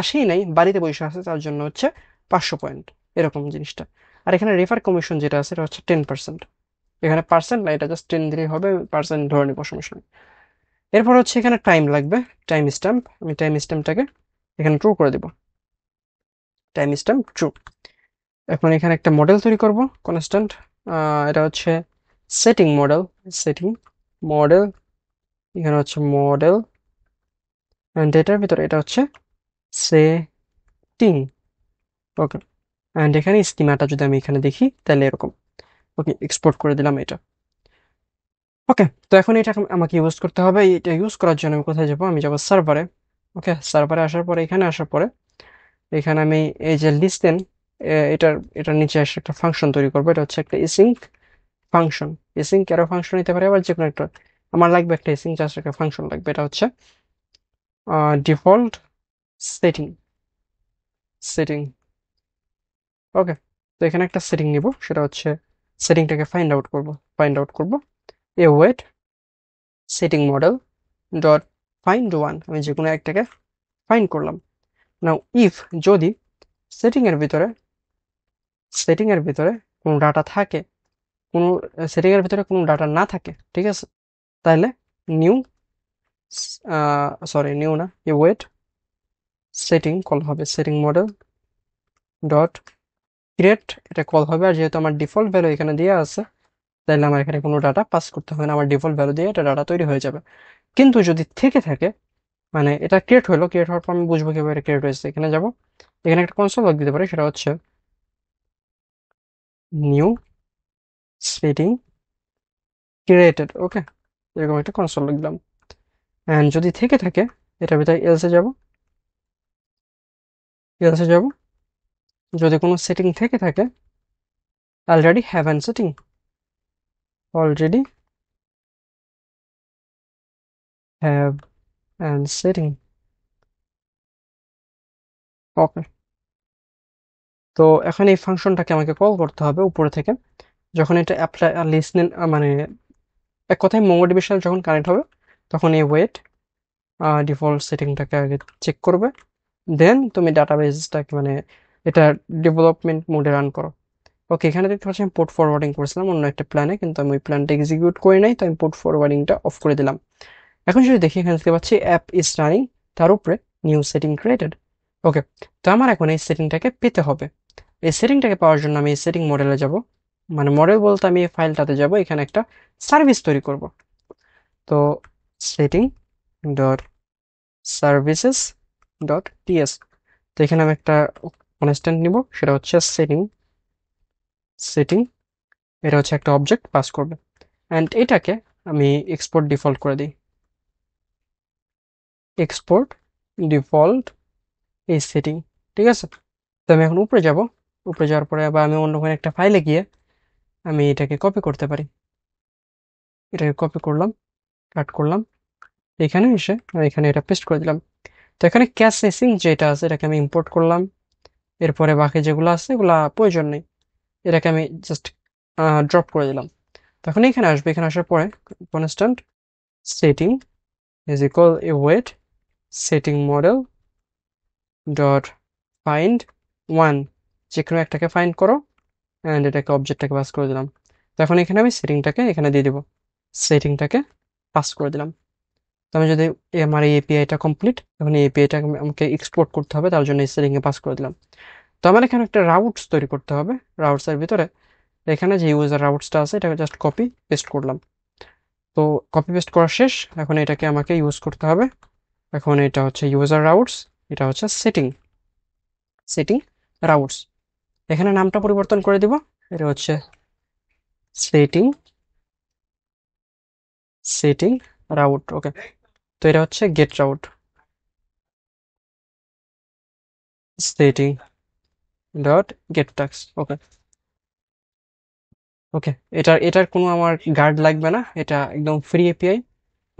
আসেই নাই, বাড়িতে বসে আছে, তার জন্য হচ্ছে 500 পয়েন্ট, এরকম জিনিসটা। আর এখানে রেফার কমিশন যেটা আছে এটা হচ্ছে 10%। এখানে পার্সেন্ট না, এটা জাস্ট 10 দিলেই হবে, পার্সেন্ট ধরে নিব, সমস্যা নেই। এরপর হচ্ছে এখানে টাইম লাগবে, টাইম স্ট্যাম্প। আমি টাইম স্ট্যাম্পটাকে এখানে ট্রু করে দিব, টাইম স্ট্যাম্প ট্রু। এখন এখানে একটা মডেল তৈরি করব, কনস্ট্যান্ট। এটা হচ্ছে সেটিং মডেল, সেটিং মডেল। এখানে হচ্ছে মডেল, অ্যান্ড এটার ভিতরে এটা হচ্ছে সেটিং, ওকে। অ্যান্ড এখানে স্কিমাটা যদি আমি এখানে দেখি তাহলে এরকম, ওকে, এক্সপোর্ট করে দিলাম এটা। ওকে, তো এখন এটা আমাকে ইউজ করতে হবে। এটা ইউজ করার জন্য আমি কোথায় যাব? আমি যাব সার্ভারে, ওকে। সার্ভারে আসার পরে, এখানে আসার পরে, এখানে আমি এই যে লিস্টেন, এটার নিচে এসে একটা ফাংশন তৈরি করবো। এটা হচ্ছে একটা এসিঙ্ক ফাংশন। এসিঙ্ক এরো ফাংশন নিতে পারে, আবার যে কোনো একটা। আমার লাগবে একটা এসিঙ্ক জাস্ট একটা ফাংশন লাগবে। এটা হচ্ছে ডিফল্ট সেটিং, সেটিং, ওকে। তো এখানে একটা সেটিং নিব, সেটা হচ্ছে সেটিংটাকে ফাইন্ড আউট করব await setting model dot find one. আমি যে কোনো একটাকে ফাইন্ড করলাম। নাও ইফ, যদি সেটিং এর ভিতরে সেটিং এর ভিতরে কোনো ডাটা থাকে, কোনো সেটিং এর ভিতরে কোনো ডাটা না থাকে, ঠিক আছে, তাহলে নিউ, সরি নিউ না, এ ওয়েট সেটিং কল হবে, সেটিং মডেল ডট ক্রিয়েট, এটা কল হবে। আর যেহেতু আমার ডিফল্ট ভ্যালু এখানে দেওয়া আছে, তাহলে আমার এখানে কোনো ডাটা পাস করতে হবে না, আমার ডিফল্ট ভ্যালু দিয়ে এটা ডাটা তৈরি হয়ে যাবে। কিন্তু যদি থেকে থাকে, মানে এটা ক্রিয়েট হলো, ক্রিয়েট হওয়ার পর আমি বুঝবো কিভাবে এটা ক্রিয়েট হয়েছে। এখানে যাব, এখানে একটা কনসোল লগ দিতে পারি, সেটা হচ্ছে নিউ সেটিং ক্রিয়েটেড, ওকে, এরকম একটা কনসোল লিখলাম। অ্যান্ড যদি থেকে থাকে, এটার ভিতরে এলসে যাব, এলসে যাব, যদি কোনো সেটিং থেকে থাকে, already have an setting, already have an setting, okay. তো এখন এই ফাংশনটাকে আমাকে কল করতে হবে উপরে থেকে, যখন এটা অ্যাপ্লাই লিসনেন, মানে এক কথায় মোঙ্গোডিবি সাথে যখন কানেক্ট হবে, তখন এই ওয়েট ডিফল্ট সেটিংটাকে আগে চেক করবে, দেন তুমি ডাটাবেসটাকে, মানে এটা ডেভেলপমেন্ট মোডে রান করো। ওকে, এখানে দেখতে পাচ্ছি আমি পোর্ট ফরওয়ার্ডিং করেছিলাম অন্য একটা প্ল্যানে, কিন্তু আমি ওই প্ল্যানটা এক্সিকিউট করি নাই, তো আমি পোর্ট ফরওয়ার্ডিংটা অফ করে দিলাম। এখন যদি দেখি, এখানে দেখতে পাচ্ছি অ্যাপ ইজ রানিং, তার উপরে নিউ সেটিং ক্রিয়েটেড, ওকে। তো আমার এখন এই সেটিংটাকে পেতে হবে। এই সেটিংটাকে পাওয়ার জন্য আমি এই সেটিং মডেলে যাব, মানে মডেল বলতে আমি এই ফাইলটাতে যাব, এখানে একটা সার্ভিস তৈরি করব। তো setting dot services dot T S. তো এখানে আমি একটা কনস্ট্যান্ট নিব, সেটা হচ্ছে সেটিং, সেটিং, এটা হচ্ছে একটা অবজেক্ট পাস করবে। অ্যান্ড এটাকে আমি এক্সপোর্ট ডিফল্ট করে দিই, এক্সপোর্ট ডিফল্ট এই সেটিং, ঠিক আছে। তো আমি এখন উপরে যাব, উপরে যাওয়ার পরে আবার আমি অন্য কোনো একটা ফাইলে গিয়ে আমি এটাকে কপি করতে পারি। এটাকে কপি করলাম, কাট করলাম, এখানে এসে আমি এখানে এটা পেস্ট করে দিলাম। তো এখানে ক্যাশ সেসিং যেটা আছে এটাকে আমি ইম্পোর্ট করলাম। এরপরে বাকি যেগুলো আছে এগুলা প্রয়োজন নেই, এটাকে আমি জাস্ট ড্রপ করে দিলাম। তখন এখানে আসবে, এখানে আসার পরে constant setting is equal await setting model dot find one, যে কোনো একটাকে ফাইন্ড করো, অ্যান্ড এটাকে অবজেক্টটাকে পাস করে দিলাম। তো এখন এখানে আমি সেটিংটাকে এখানে দিয়ে দিব, সেটিংটাকে পাস করে দিলাম। তো আমি যদি আমার এই এপিআইটা কমপ্লিট, এখন এই এপিআইটা আমাকে এক্সপোর্ট করতে হবে, তার জন্য এই সেটিংয়ে পাস করে দিলাম। তো আমার এখানে একটা রাউটস তৈরি করতে হবে, রাউটসের ভিতরে এখানে যে ইউজার রাউটসটা আছে এটাকে জাস্ট কপি পেস্ট করলাম। তো কপি পেস্ট করা শেষ, এখন এটাকে আমাকে ইউজ করতে হবে। এখন এটা হচ্ছে ইউজার রাউটস, এটা হচ্ছে সেটিং, সেটিং রাউটস। এখানে নামটা পরিবর্তন করে দিব, এটা হচ্ছে সেটিং সেটিং রাউট। ওকে, তো এটা হচ্ছে get route. Setting dot get task. Okay okay, এটার কোনো আমার গার্ড লাগবে না, এটা একদম ফ্রি এপিআই।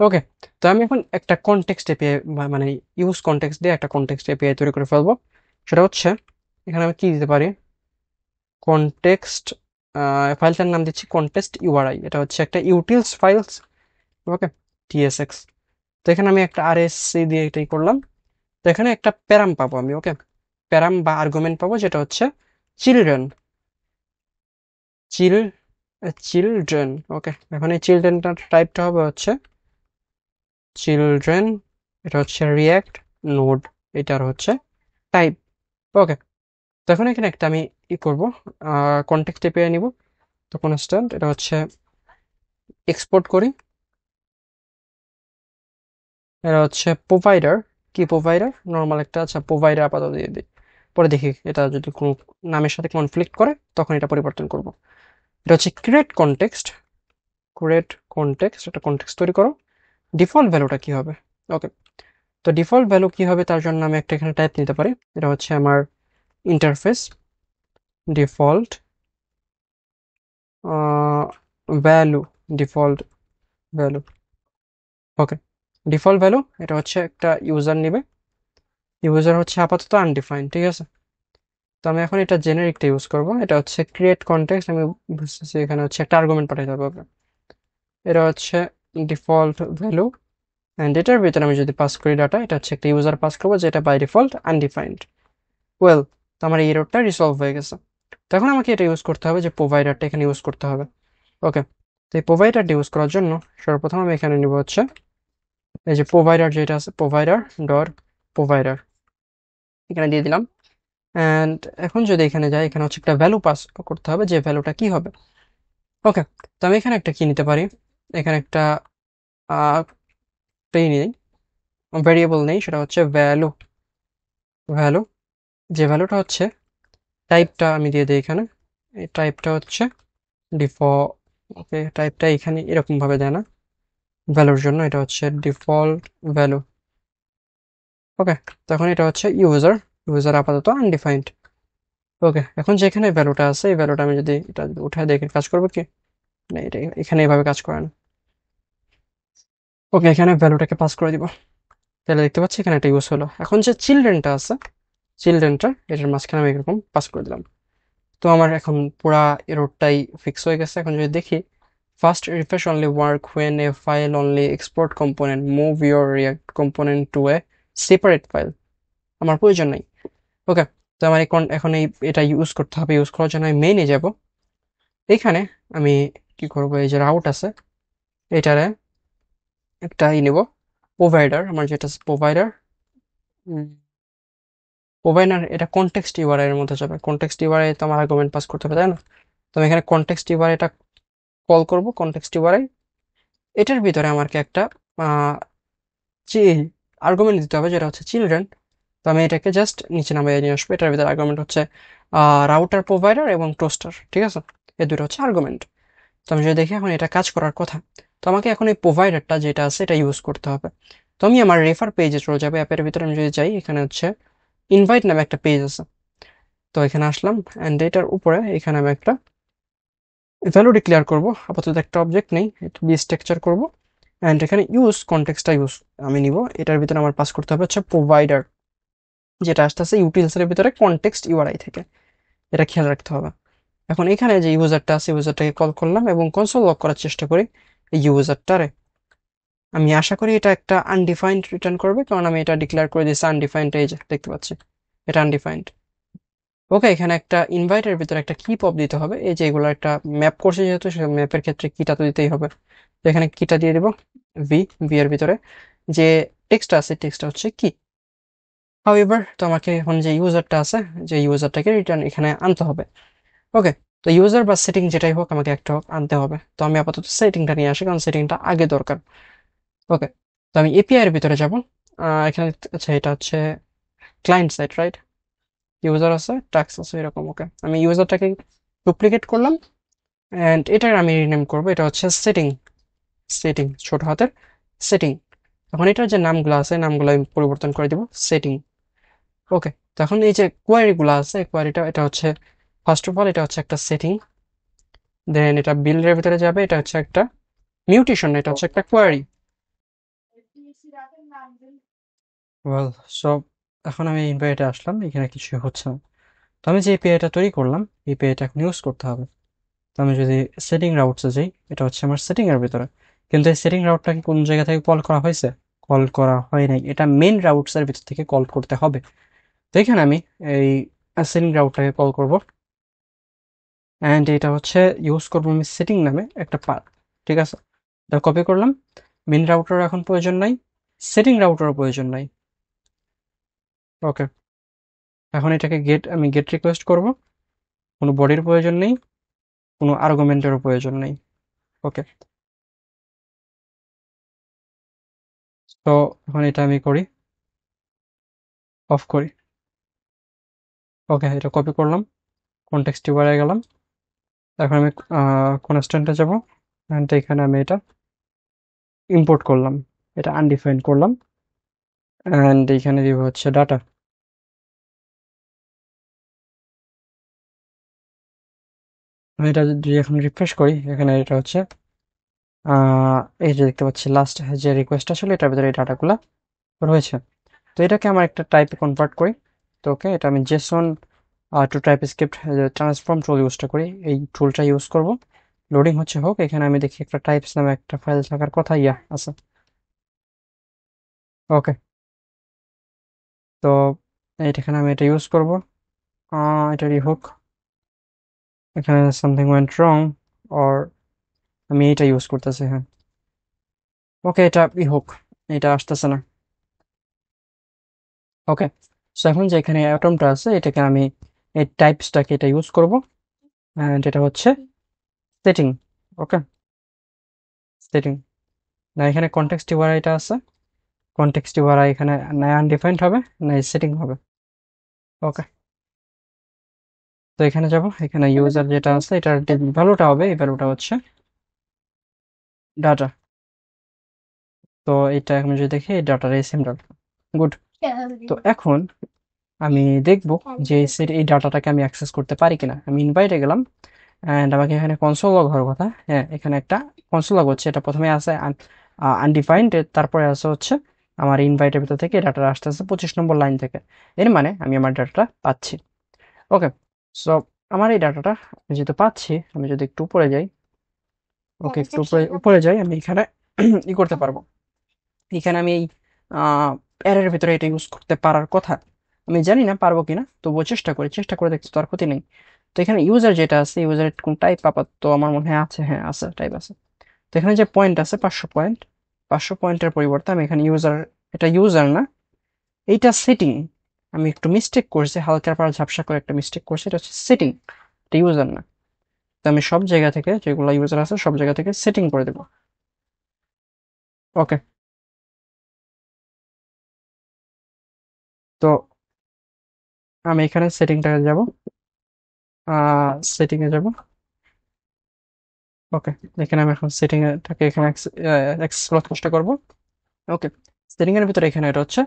ওকে, তো আমি এখন একটা কনটেক্সট এপিআই, মানে ইউজ কনটেক্সট দিয়ে একটা কনটেক্সট এপিআই তৈরি করে ফেলবো। সেটা হচ্ছে, এখানে আমি কি দিতে পারি, কনটেক্সট, ফাইলটার নাম দিচ্ছি কনটেক্সট ইউআরআই। এটা হচ্ছে একটা ইউটিলস ফাইলস। ওকে, টিএসএক্স। তো এখানে আমি একটা আরএসসি দিয়ে এটাই করলাম। তো এখানে একটা প্যারাম পাবো আমি। ওকে, প্যারাম বা আর্গুমেন্ট পাবো, যেটা হচ্ছে চিলড্রেন। চিল চিলড্রেন। ওকে, এখন এই চিলড্রেনটার টাইপটা হবে হচ্ছে চিলড্রেন। এটা হচ্ছে রিয়াক্ট নোড, এটার হচ্ছে টাইপ। ওকে, তো এখন এখানে একটা আমি ই করবো, কনটেক্সট এপিআই নিব। তো কনস্ট্যান্ট, এটা হচ্ছে এক্সপোর্ট করি। এটা হচ্ছে প্রোভাইডার। কি প্রোভাইডার? নর্মাল একটা, আচ্ছা প্রোভাইডার আপাতত দিয়ে দিই। পরে দেখি এটা যদি কোনো নামের সাথে কনফ্লিক্ট করে তখন এটা পরিবর্তন করব। এটা হচ্ছে ক্রিয়েট কনটেক্সট। ক্রিয়েট কনটেক্সট, একটা কনটেক্সট তৈরি করো। ডিফল্ট ভ্যালুটা কি হবে? ওকে, তো ডিফল্ট ভ্যালু কি হবে তার জন্য আমি একটা এখানে টাইপ নিতে পারি। এটা হচ্ছে আমার interface default value. Default value. Okay, default value, এটা হচ্ছে একটা ইউজার নেবে। ইউজার হচ্ছে আপাতত আনডিফাইন্ড, ঠিক আছে। তো আমি এখন এটা জেনারিকটা ইউজ করব। এটা হচ্ছে ক্রিয়েট কনটেক্সট, আমি বুঝতেছি এখানে হচ্ছে একটা আর্গুমেন্ট পাঠাতে হবে। ওকে, এটা হচ্ছে ডিফল্ট ভ্যালু, অ্যান্ড এটার ভিতরে আমি যদি পাস করি ডাটা, এটা হচ্ছে একটা ইউজার পাস করবো যেটা বাই ডিফল্ট আনডিফাইন্ড। ওয়েল, তো আমার এই এররটা রিসলভ হয়ে গেছে। তো এখন আমাকে এটা ইউজ করতে হবে, যে প্রোভাইডারটা এখানে ইউজ করতে হবে। ওকে, তো এই প্রোভাইডারটা ইউজ করার জন্য সর্বপ্রথম আমি এখানে নিব হচ্ছে এই যে প্রোভাইডার যেটা আছে, প্রোভাইডার ডট প্রোভাইডার, এখানে দিয়ে দিলাম। অ্যান্ড এখন যদি এখানে যাই, এখানে হচ্ছে একটা ভ্যালু পাস করতে হবে, যে ভ্যালুটা কি হবে। ওকে, তো আমি এখানে একটা কি নিতে পারি, এখানে একটা নেই, ভেরিয়েবল নেই, সেটা হচ্ছে ভ্যালু। ভ্যালু, যে ভ্যালুটা হচ্ছে টাইপটা আমি দিয়ে দিই এখানে। এই টাইপটা হচ্ছে ডিফল্ট। ওকে, টাইপটা এখানে এরকম ভাবে দেয় না ভ্যালুর জন্য, এটা হচ্ছে ডিফল্ট ভ্যালু। ওকে, তখন এটা হচ্ছে ইউজার। ইউজার আপাতত আনডিফাইন্ড। ওকে, এখন যেখানে ভ্যালুটা আছে, এই ভ্যালুটা আমি যদি এটা উঠায় দেখে কাজ করবো কি না, এটা এখানে এইভাবে কাজ করে না। ওকে, এখানে ভ্যালুটাকে পাস করে দিব। তাহলে দেখতে পাচ্ছি এখানে একটা ইউজ হলো। এখন যে চিলড্রেনটা আছে, চিলড্রেনটা এটার মাঝখানে আমি এরকম পাস করে দিলাম। তো আমার এখন পুরা এররটাই ফিক্স হয়ে গেছে। এখন যদি দেখি, first refresh only work when a file only export component move your react component to a separate file. আমার প্রয়োজন নেই। ওকে, তো আমার এখন এটা ইউজ করতে হবে। ইউজ করার জন্য আমি মেইনে যাব। এখানে আমি কি করব, এই যে রাউট আছে, এটারে একটা নিব প্রোভাইডার, আমার যেটা প্রোভাইডার। প্রোভাইডার, এটা কনটেক্সট ইউআরআই এর মধ্যে যাবে। কনটেক্সট ইউআরআই তো আমার আর্গুমেন্ট পাস করতে হবে, তাই না? তো আমি এখানে কনটেক্সট ইউআরআই এটা কল করব, কনটেক্সট ইউআরআই। এটার ভিতরে আমাকে একটা আর্গুমেন্ট দিতে হবে, যেটা হচ্ছে চিলড্রেন। তো আমি এটাকে জাস্ট নিচে নামিয়ে নিয়ে আসবো। এটার ভিতরে আর্গুমেন্ট হচ্ছে রাউটার, প্রোভাইডার এবং টোস্টার, ঠিক আছে। এই দুটো হচ্ছে আর্গুমেন্ট। তো আমি যদি দেখি এখন এটা কাজ করার কথা, তো আমাকে এখন এই প্রোভাইডারটা যেটা আছে এটা ইউজ করতে হবে। তো আমি আমার রেফার পেজে চলে যাবে। অ্যাপের ভিতরে আমি যদি যাই, এখানে হচ্ছে ইনভাইট নামে একটা পেজ আছে। তো এখানে আসলাম, অ্যান্ড এটার উপরে এখানে আমি একটা ভ্যালু ডিক্লেয়ার করব। আপাতত একটা অবজেক্ট নেই, এটা দিয়ে স্ট্রাকচার করব। অ্যান্ড এখানে ইউজ কনটেক্সটটা ইউজ আমি নিব। এটার ভিতরে আমার পাস করতে হবে হচ্ছে প্রোভাইডার, যেটা আসতেছে ইউটিলসের ভিতরে কনটেক্সট ইউআরআই থেকে। এটা খেয়াল রাখতে হবে। এখন এখানে যে ইউজারটা আছে, ইউজারটাকে কল করলাম এবং কনসোল লক করার চেষ্টা করি এই ইউজারটারে। আমি আশা করি এটা একটা আনডিফাইন্ড রিটার্ন করবে, কারণ আমি এটা ডিক্লেয়ার করে দিয়েছি আনডিফাইন্ড। এই যে দেখতে পাচ্ছি, এটা আনডিফাইন্ড। ওকে, এখানে একটা ইনভাইটের ভিতরে একটা কি পপ দিতে হবে। এই যে এগুলো একটা ম্যাপ করছে, যেহেতু সে ম্যাপের ক্ষেত্রে কিটা তো দিতেই হবে। তো এখানে কিটা দিয়ে দেবো, ভি। ভি এর ভিতরে যে টেক্সটটা আছে, টেক্সটটা হচ্ছে কি। হাউএভার, তো আমাকে এখন যে ইউজারটা আছে, যে ইউজারটাকে রিটার্ন এখানে আনতে হবে। ওকে, তো ইউজার বা সেটিং যেটাই হোক, আমাকে একটা হোক আনতে হবে। তো আমি আপাতত সেটিংটা নিয়ে আসি, কারণ সেটিংটা আগে দরকার। ওকে, তো আমি এপিআই এর ভিতরে যাব। এখানে আচ্ছা, এটা হচ্ছে ক্লায়েন্ট সাইড, রাইট? ইউজার আছে, টাস্ক আছে, এরকম। ওকে, আমি ইউজারটাকে ডুপ্লিকেট করলাম। অ্যান্ড এটার আমি রিনেম করবো, এটা হচ্ছে সেটিং। সেটিং ছোট হাতের সেটিং। এখন এটার যে নামগুলো আছে নামগুলো আমি পরিবর্তন করে দিব সেটিং। ওকে, তো এখন এই যে কোয়ারিগুলো আছে কোয়ারিটা এটা হচ্ছে ফার্স্ট অফ অল এটা হচ্ছে একটা সেটিং, দেন এটা বিল্ডের ভিতরে যাবে, এটা হচ্ছে একটা মিউটেশন, এটা হচ্ছে একটা কোয়ারি। ওয়েল, সো এখন আমি ইনভাইটে আসলাম, এখানে কিছু হচ্ছে না। তো আমি যে এপিআইটা তৈরি করলাম এই এপিআইটা এখন ইউজ করতে হবে। তো আমি যদি সেটিং রাউটসে যাই, এটা হচ্ছে আমার সেটিং এর ভিতরে, কিন্তু এই সেটিং রাউটটাকে কোন জায়গা থেকে কল করা হয়েছে? কল করা হয় নাই, এটা মেন রাউটস এর ভিতর থেকে কল করতে হবে। তো এখানে আমি এই সেটিং রাউটটাকে কল করব, অ্যান্ড এটা হচ্ছে ইউজ করবো আমি সেটিং নামে একটা পাথ। ঠিক আছে, এটা কপি করলাম। মেন রাউটার এখন প্রয়োজন নাই, সেটিং রাউটারও প্রয়োজন নাই। ওকে, এখন এটাকে আমি গেট রিকোয়েস্ট করব, কোনো বডির প্রয়োজন নেই, কোনো আর্গুমেন্টেরও প্রয়োজন নেই। ওকে, তো এখন এটা আমি করি, অফ করি। ওকে, এটা কপি করলাম, কনটেক্সট বাড়ায় গেলাম। এখন আমি কনস্ট্যান্টে যাব, অ্যান্ড এখানে আমি এটা ইম্পোর্ট করলাম, এটা আনডিফাইন্ড করলাম, অ্যান্ড এখানে দিব হচ্ছে ডাটা। আমি এটা যদি এখন রিফ্রেশ করি, এখানে এটা হচ্ছে এই যে দেখতে পাচ্ছি লাস্ট যে রিকোয়েস্ট আসলে এটার ভিতরে এই ডাটাগুলো রয়েছে। তো এটাকে আমার একটা টাইপে কনভার্ট করি। তো ওকে, এটা আমি JSON to TypeScript transform tool ইউজটা করি, এই টুলটা ইউজ করব। লোডিং হচ্ছে হোক, এখানে আমি দেখি একটা টাইপস নামে একটা ফাইল থাকার কথা আছে। ওকে, তো এখানে আমি এটা ইউজ করব, এটারই হোক, এখানে সামথিং ওয়েন্ট রং, অর আমি এটা ইউজ করতেছি, হ্যাঁ। ওকে, এটা হোক, এটা আসতেছে না। ওকে, সো এখন যে এখানে অ্যাটমটা আছে এটাকে আমি এই টাইপসটাকে এটা ইউজ করব, অ্যান্ড এটা হচ্ছে সেটিং। ওকে, সেটিং না, এখানে কনটেক্সট ইউআরআই এটা আছে, কনটেক্সট ইউআরআই এখানে না আনডিফাইন্ড হবে না সেটিং হবে। ওকে, তো এখানে যাব, এখানে ইউজার যেটা আছে এটার ভ্যালুটা হবে, এই ভ্যালুটা হচ্ছে ডাটা। তো এটা এখন যদি দেখি এই ডাটার এই সেম ডাটা, গুড। তো এখন আমি দেখব যে এই ডাটাটাকে আমি অ্যাক্সেস করতে পারি কিনা। আমি ইনভাইটে গেলাম, অ্যান্ড আমাকে এখানে কনসোল লগ হওয়ার কথা, হ্যাঁ এখানে একটা কনসোল লগ হচ্ছে, এটা প্রথমে আছে আনডিফাইন্ড, তারপরে আছে হচ্ছে আমার ইনভাইটের ভিতর থেকে ডাটা আসতেছে 25 নম্বর লাইন থেকে। এর মানে আমি আমার ডাটাটা পাচ্ছি। ওকে, সো আমার এই ডাটাটা আমি যেহেতু পাচ্ছি, আমি যদি একটু উপরে যাই, ওকে একটু উপরে উপরে যাই, আমি এখানে ই করতে পারবো। এখানে আমি এই এর ভিতরে এটা ইউজ করতে পারার কথা, আমি জানি না পারবো কিনা, তবুও চেষ্টা করে দেখছি, তো আর ক্ষতি নেই। তো এখানে ইউজার যেটা আছে, ইউজারের কোন টাইপ আপাতত আমার মনে হয় আছে, হ্যাঁ আছে, টাইপ আছে। তো এখানে যে পয়েন্ট আছে 500 পয়েন্ট, 500 পয়েন্টের পরিবর্তে আমি এখানে ইউজার, এটা ইউজার না, এইটা সেটিং। আমি একটু মিস্টেক করছি, হালকা পাড়া ঝাপসা করে একটা মিস্টেক করছি, এটা হচ্ছে সেটিং, এটা ইউজার না। তো আমি সব জায়গা থেকে যেগুলো ইউজার আছে সব জায়গা থেকে সেটিং করে দেবো। ওকে, তো আমি এখানে সেটিংটাকে যাব, সেটিংয়ে যাব। ওকে, এখানে আমি এখন সেটিং এটাকে এখানে এক্সপ্লোর চেষ্টা করবো। ওকে, সেটিং এর ভিতরে এখানে এটা হচ্ছে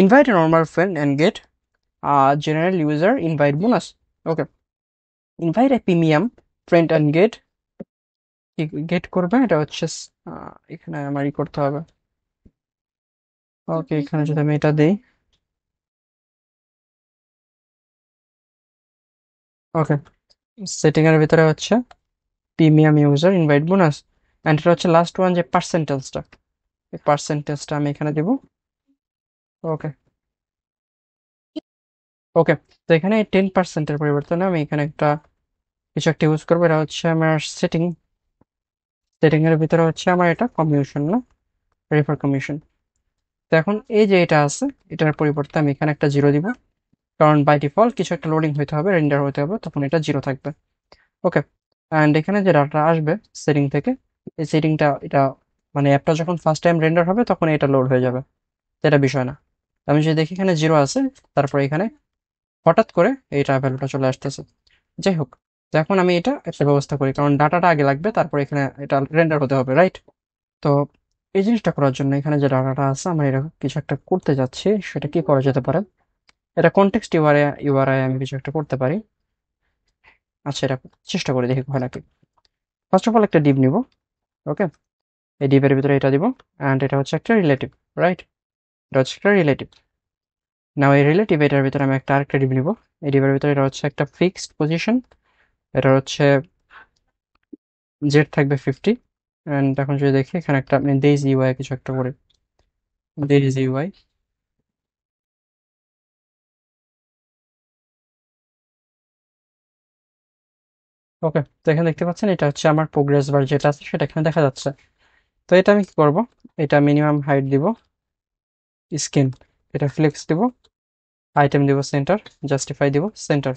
invite normal friend and get general user invite bonus. Okay, invite a premium friend and get, get করবে এটা হচ্ছে এখানে আমার ই করতে হবে। ওকে, এখানে যদি আমি এটা দিই, ওকে, সেটিং এর ভিতরে হচ্ছে premium user invite bonus, and এটা হচ্ছে লাস্ট ওয়ান যে পার্সেন্টেজটা, এই পার্সেন্টেজটা আমি এখানে দিব। ওকে, ওকে, তো এখানে 10%-এর পরিবর্তনে আমি এখানে একটা কিছু একটা ইউজ করবো, এটা হচ্ছে আমার সেটিং। সেটিং এর ভিতরে হচ্ছে আমার এটা কমিউশন না, রেফার কমিশন। তো এখন এই যে এটা আছে এটার পরিবর্তে আমি এখানে একটা জিরো দিব, কারণ বাই ডিফল্ট কিছু একটা লোডিং হতে হবে, রেন্ডার হতে হবে, তখন এটা জিরো থাকবে। ওকে, অ্যান্ড এখানে যে ডাটা আসবে সেটিং থেকে, এই সেটিংটা এটা মানে অ্যাপটা যখন ফার্স্ট টাইম রেন্ডার হবে তখন এটা লোড হয়ে যাবে, এটা বিষয় না। আমি যদি দেখি এখানে জিরো আছে, তারপরে এখানে হঠাৎ করে এইটা ভ্যালুটা চলে আসতেছে। যাই হোক, তো এখন আমি এটা একটা ব্যবস্থা করি, কারণ ডাটাটা আগে লাগবে, তারপর এখানে এটা রেন্ডার হতে হবে, রাইট? তো এই জিনিসটা করার জন্য এখানে যে ডাটাটা আছে, আমরা এরকম কিছু একটা করতে যাচ্ছি। সেটা কি করা যেতে পারে? এটা কনটেক্সট ইউআরআই আমি কিছু একটা করতে পারি। আচ্ছা, এটা চেষ্টা করে দেখি হয় নাকি। ফার্স্ট অফ অল একটা ডিভ নিব। ওকে, এই ডিভের ভিতরে এটা দিব, অ্যান্ড এটা হচ্ছে একটা রিলেটিভ, রাইট? এটা হচ্ছে একটা রিলেটিভ। নাও এই রিলেটিভ এটার ভিতরে আমি একটা আরেকটা ডিভ নিব। এই ডিভের ভিতরে এটা হচ্ছে একটা ফিক্সড পজিশন। এটা হচ্ছে জেড থাকবে 50। অ্যান্ড এখন যদি দেখি এখানে একটা আমি দেইজ ইউআই কিছু একটা করে, দেইজ ইউআই। ওকে, তো এখানে দেখতে পাচ্ছেন এটা হচ্ছে আমার প্রোগ্রেস বার যেটা আছে সেটা এখানে দেখা যাচ্ছে। তো এটা আমি কি করব? এটা মিনিমাম হাইট দিব, স্ক্রিন এটা ফ্লেক্স দিব, আইটেম দিব সেন্টার, জাস্টিফাই দিব সেন্টার।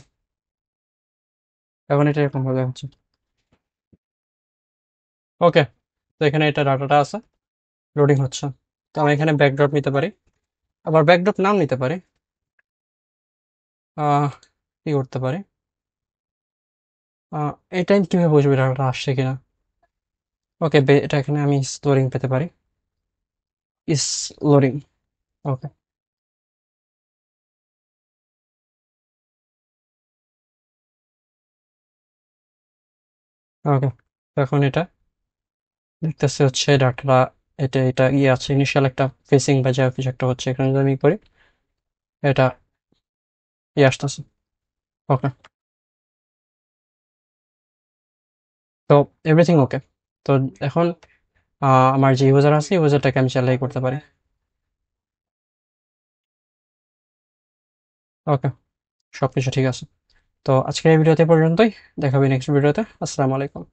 এখন এটা এরকম ভাবে হচ্ছে। ওকে, তো এখানে এটা ডাটাটা আছে, লোডিং হচ্ছে। তো আমি এখানে ব্যাকড্রপ নিতে পারি, আবার ব্যাকড্রপ নাম নিতে পারি। আহ কি করতে পারি? এই টাইম কিভাবে বুঝবো ডাটাটা আসছে কিনা? ওকে, এটা এখানে আমি স্লোরিং পেতে পারি, ইস লোডিং। ওকে। ওকে, এখন এটা দেখতেছে হচ্ছে ডাটাটা, এটা এটা ইয়ে আছে, ইনিশিয়াল একটা ফেসিং বা যা কিছু একটা হচ্ছে। এখানে যদি আমি করি, এটা ইয়ে আসতেছে। ওকে, তো এভরিথিং ওকে। তো এখন আমার যে ইউজার আছে ইউজারটাকে আমি চালাই করতে পারি। ওকে, সবকিছু ঠিক আছে। তো আজকের এই ভিডিওতে পর্যন্তই, দেখাবি নেক্সট ভিডিওতে। আসসালামু আলাইকুম।